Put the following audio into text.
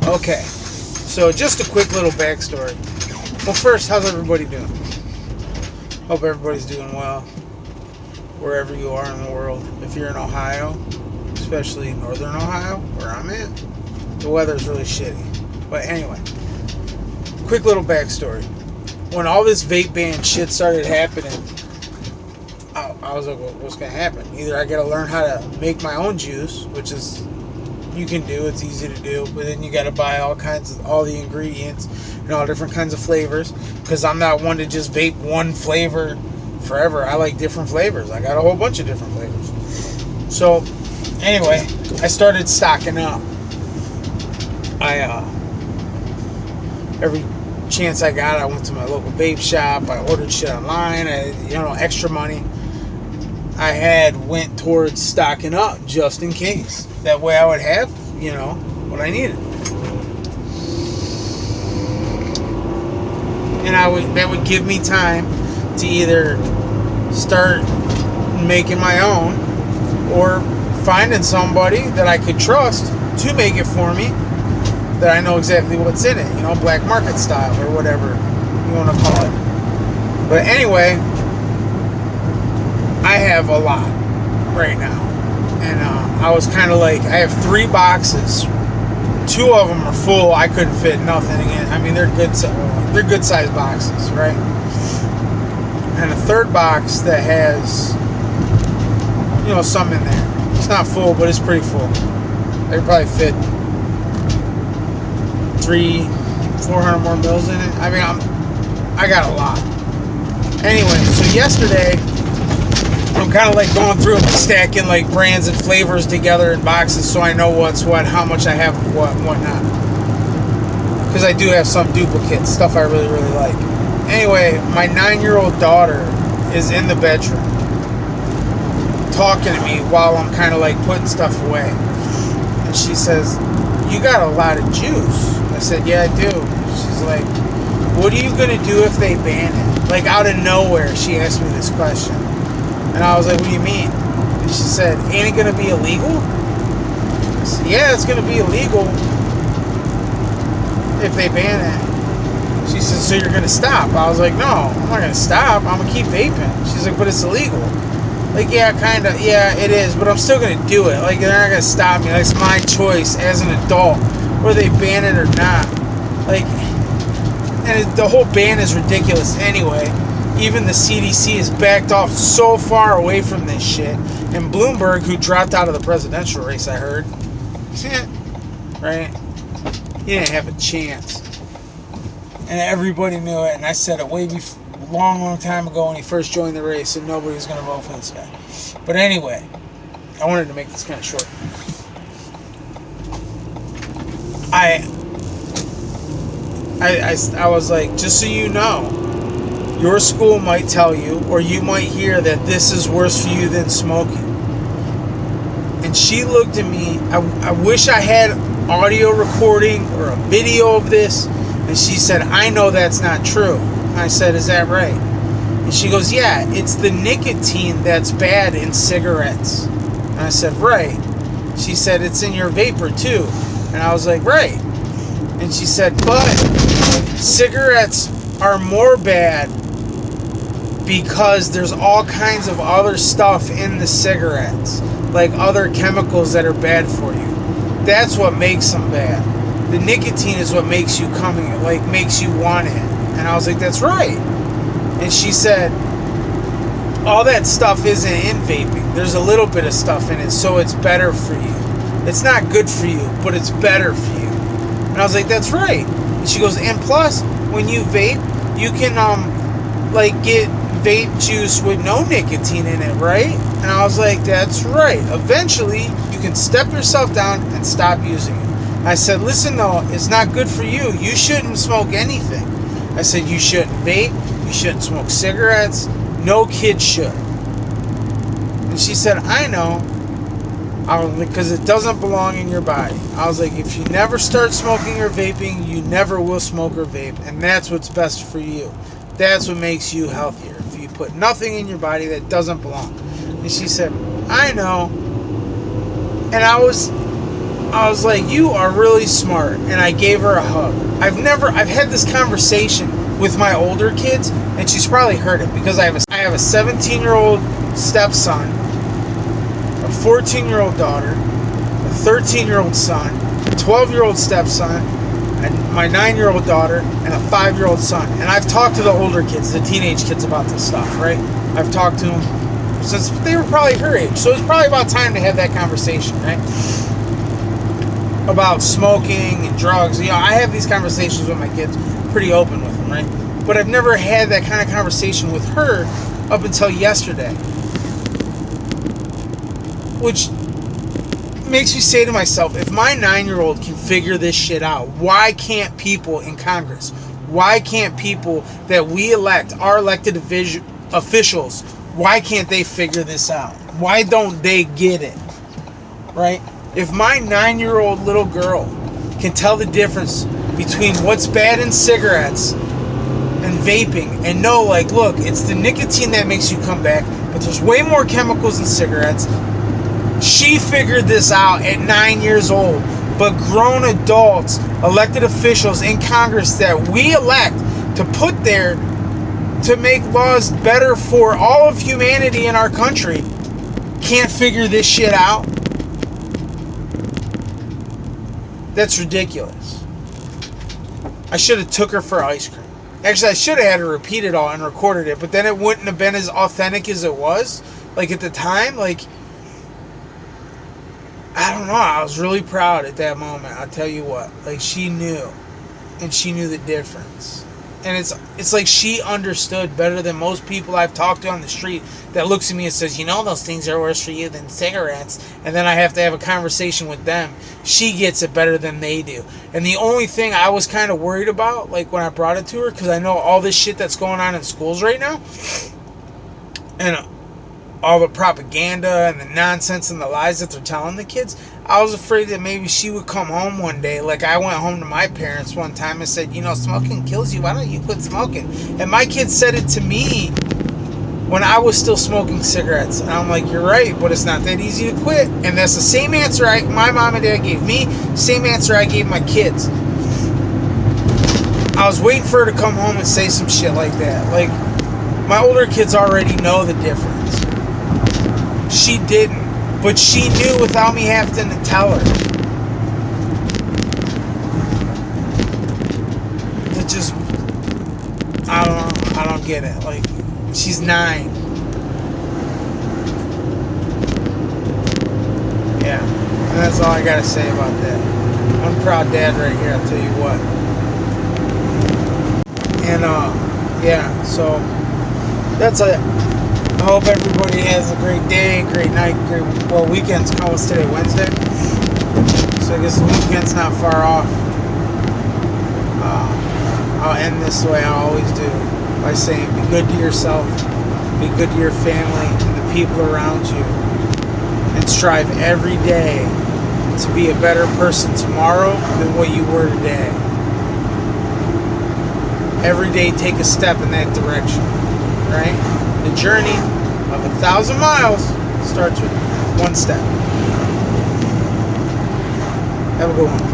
Okay, so just a quick little backstory. Well, first, how's everybody doing? Hope everybody's doing well, wherever you are in the world. If you're in Ohio, especially northern Ohio, where I'm at, the weather's really shitty. But anyway, quick little backstory. When all this vape ban shit started happening, I was like, well, what's going to happen? Either I got to learn how to make my own juice, which is, you can do, it's easy to do, but then you got to buy all the ingredients and all different kinds of flavors, because I'm not one to just vape one flavor forever. I like different flavors. I got a whole bunch of different flavors. So, anyway, I started stocking up. Every chance I got, I went to my local vape shop. I ordered shit online. Extra money I went towards stocking up just in case. That way I would have, what I needed. And that would give me time to either start making my own or finding somebody that I could trust to make it for me, that I know exactly what's in it, black market style or whatever you want to call it. But anyway, I have a lot right now, and I was kind of like, I have 3 boxes. 2 of them are full. I couldn't fit nothing in. I mean, they're good sized boxes, right? And a 3rd box that has, some in there. It's not full, but it's pretty full. They could probably fit 300-400 more mils in it. I mean, I got a lot. Anyway, so yesterday, I'm kind of like going through and stacking like brands and flavors together in boxes, so I know what's what, how much I have of what and whatnot. Because I do have some duplicates, stuff I really, really like. Anyway, my 9-year-old daughter is in the bedroom talking to me while I'm kind of like putting stuff away. And she says, "You got a lot of juice." I said, "Yeah, I do." She's like, "What are you going to do if they ban it?" Like out of nowhere, she asked me this question. And I was like, "What do you mean?" And she said, "Ain't it going to be illegal?" I said, "Yeah, it's going to be illegal if they ban it." She said, "So you're going to stop?" I was like, "No, I'm not going to stop. I'm going to keep vaping." She's like, "But it's illegal." Like, yeah, kind of. Yeah, it is. But I'm still going to do it. Like, they're not going to stop me. Like, it's my choice as an adult, whether they ban it or not. Like, and the whole ban is ridiculous anyway. Even the CDC is backed off so far away from this shit. And Bloomberg, who dropped out of the presidential race, I heard, right? He didn't have a chance. And everybody knew it. And I said it way before, long time ago when he first joined the race, and nobody was going to vote for this guy. But anyway, I wanted to make this kind of short. I was like, just so you know, your school might tell you, or you might hear that this is worse for you than smoking. And she looked at me. I wish I had audio recording or a video of this. And she said, "I know that's not true." I said, "Is that right?" And she goes, "Yeah, it's the nicotine that's bad in cigarettes." And I said, "Right." She said, "It's in your vapor too." And I was like, "Right." And she said, "But cigarettes are more bad because there's all kinds of other stuff in the cigarettes, like other chemicals that are bad for you. That's what makes them bad. The nicotine is what makes you makes you want it." And I was like, "That's right." And she said, "All that stuff isn't in vaping. There's a little bit of stuff in it, so it's better for you. It's not good for you, but it's better for you." And I was like, "That's right." And she goes, "And plus, when you vape, you can get vape juice with no nicotine in it, right?" And I was like, "That's right. Eventually, you can step yourself down and stop using it." I said, "Listen, though, it's not good for you. You shouldn't smoke anything." I said, "You shouldn't vape. You shouldn't smoke cigarettes. No kid should." And she said, "I know." I was like, "Because it doesn't belong in your body." I was like, "If you never start smoking or vaping, you never will smoke or vape. And that's what's best for you. That's what makes you healthier. If you put nothing in your body that doesn't belong." And she said, "I know." And I was I was like, you are really smart, and I gave her a hug. I've had this conversation with my older kids, and she's probably heard it, because I have a 17-year-old stepson, a 14-year-old daughter, a 13-year-old son, a 12-year-old stepson, and my 9-year-old daughter, and a 5-year-old son. And I've talked to the older kids, the teenage kids, about this stuff, right? I've talked to them since they were probably her age. So it's probably about time to have that conversation, right? About smoking and drugs. You know, I have these conversations with my kids, pretty open with them, right? But I've never had that kind of conversation with her up until yesterday. Which makes me say to myself, if my 9-year-old can figure this shit out, why can't people in Congress, why can't people that we elect, our elected officials, why can't they figure this out? Why don't they get it? Right? If my 9-year-old little girl can tell the difference between what's bad in cigarettes and vaping, and know, like, look, it's the nicotine that makes you come back, but there's way more chemicals in cigarettes. She figured this out at 9 years old. But grown adults, elected officials in Congress that we elect to put there to make laws better for all of humanity in our country, can't figure this shit out. That's ridiculous. I should have took her for ice cream. Actually, I should have had her repeat it all and recorded it, but then it wouldn't have been as authentic as it was. Like, at the time, like, I don't know. I was really proud at that moment. I'll tell you what. Like, she knew. And she knew the difference. And it's like she understood better than most people I've talked to on the street that looks at me and says, you know, those things are worse for you than cigarettes. And then I have to have a conversation with them. She gets it better than they do. And the only thing I was kind of worried about, like, when I brought it to her, because I know all this shit that's going on in schools right now, and all the propaganda and the nonsense and the lies that they're telling the kids, I was afraid that maybe she would come home one day. Like, I went home to my parents one time and said, you know, smoking kills you. Why don't you quit smoking? And my kids said it to me when I was still smoking cigarettes. And I'm like, you're right, but it's not that easy to quit. And that's the same answer my mom and dad gave me, same answer I gave my kids. I was waiting for her to come home and say some shit like that. Like, my older kids already know the difference. She didn't. But she knew without me having to tell her. It just, I don't know. I don't get it. Like, she's 9. Yeah. And that's all I gotta say about that. I'm a proud dad right here, I'll tell you what. And, yeah, so, that's it. I hope everybody has a great day, great night, weekend's coming. What's today, Wednesday? So I guess the weekend's not far off. I'll end this the way I always do, by saying be good to yourself, be good to your family and the people around you, and strive every day to be a better person tomorrow than what you were today. Every day take a step in that direction, right? The journey of 1,000 miles starts with one step. Have a good one.